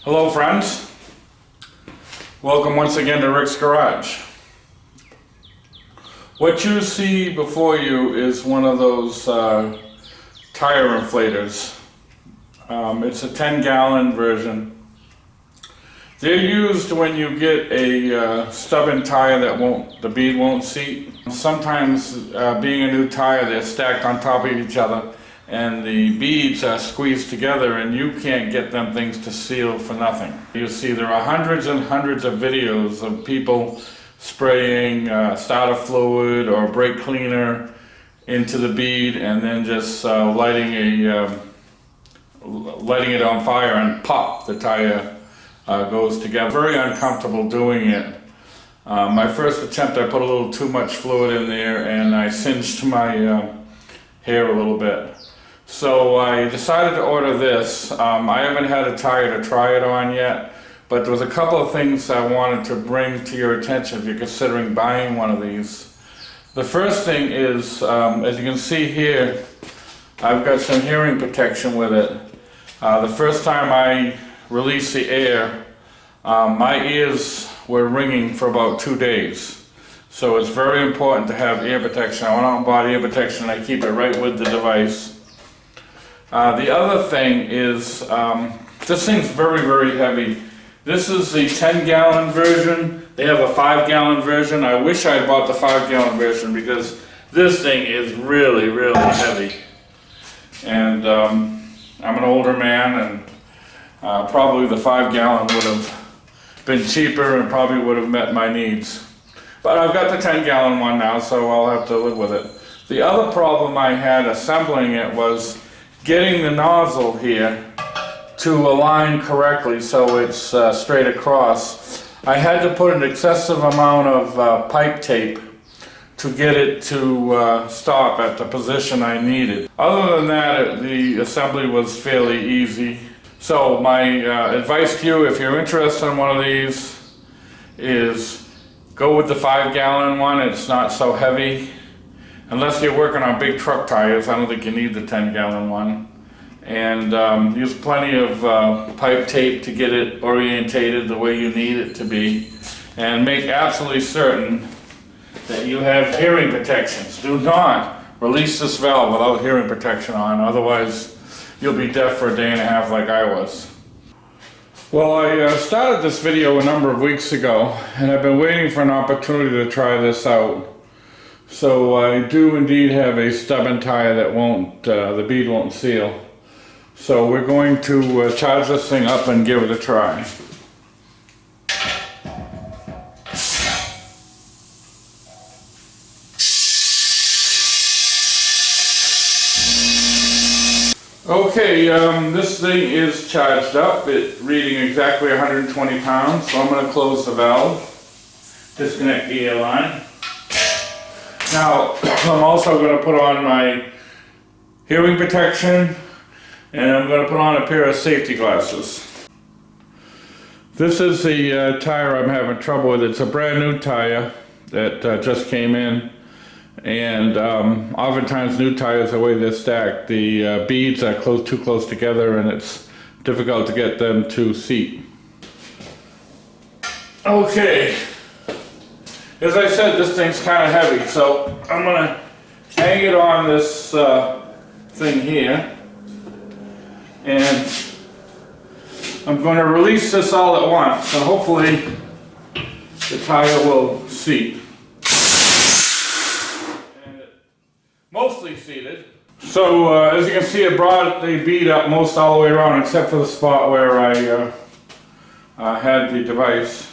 Hello friends, welcome once again to Rick's Garage. What you see before you is one of those tire inflators. It's a 10-gallon version. They're used when you get a stubborn tire that the bead won't seat. Sometimes being a new tire, they're stacked on top of each other and the beads are squeezed together and you can't get them things to seal for nothing. You see there are hundreds and hundreds of videos of people spraying starter fluid or brake cleaner into the bead and then just lighting it on fire and pop, the tire goes together. Very uncomfortable doing it. My first attempt I put a little too much fluid in there and I singed my hair a little bit. So I decided to order this. I haven't had a tire to try it on yet, but there was a couple of things I wanted to bring to your attention if you're considering buying one of these. The first thing is, as you can see here, I've got some hearing protection with it. The first time I released the air, my ears were ringing for about 2 days. So it's very important to have ear protection. I went out and bought ear protection and I keep it right with the device. The other thing is, this thing's very, very heavy. This is the 10-gallon version. They have a 5-gallon version. I wish I had bought the 5-gallon version because this thing is really, really heavy. And I'm an older man and probably the 5-gallon would have been cheaper and probably would have met my needs. But I've got the 10-gallon one now, so I'll have to live with it. The other problem I had assembling it was getting the nozzle here to align correctly so it's straight across. I had to put an excessive amount of pipe tape to get it to stop at the position I needed. Other than that, the assembly was fairly easy. So my advice to you, if you're interested in one of these, is go with the 5-gallon one. It's not so heavy. Unless you're working on big truck tires, I don't think you need the 10-gallon one. And use plenty of pipe tape to get it orientated the way you need it to be. And make absolutely certain that you have hearing protections. Do not release this valve without hearing protection on, otherwise you'll be deaf for a day and a half like I was. Well, I started this video a number of weeks ago and I've been waiting for an opportunity to try this out. So I do indeed have a stubborn tire that the bead won't seal. So we're going to charge this thing up and give it a try. Okay, this thing is charged up. It's reading exactly 120 pounds, so I'm going to close the valve, disconnect the air line. Now, I'm also going to put on my hearing protection and I'm going to put on a pair of safety glasses. This is the tire I'm having trouble with. It's a brand new tire that just came in, and oftentimes new tires, the way they're stacked, the beads are too close together and it's difficult to get them to seat. Okay. As I said, this thing's kind of heavy, so I'm going to hang it on this thing here, and I'm going to release this all at once, so hopefully the tire will seat. And mostly seated. So as you can see, it brought the bead up most all the way around, except for the spot where I had the device.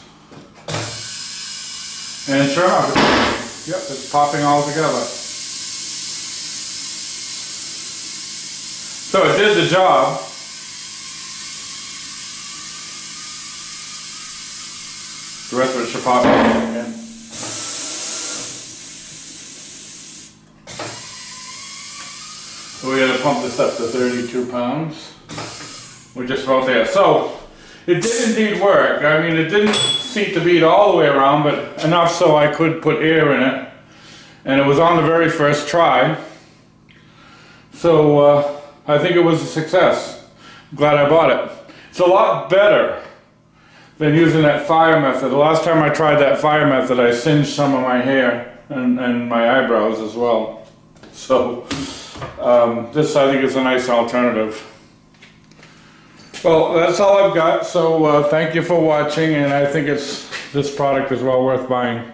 And sure enough, yep, it's popping all together. So it did the job. The rest of it should pop again. So we gotta pump this up to 32 pounds. We're just about there. So it did indeed work. I mean, it didn't seat the bead all the way around, but enough so I could put air in it. And it was on the very first try. So I think it was a success. I'm glad I bought it. It's a lot better than using that fire method. The last time I tried that fire method, I singed some of my hair and my eyebrows as well. So this, I think, is a nice alternative. Well, that's all I've got. So thank you for watching, and I think this product is well worth buying.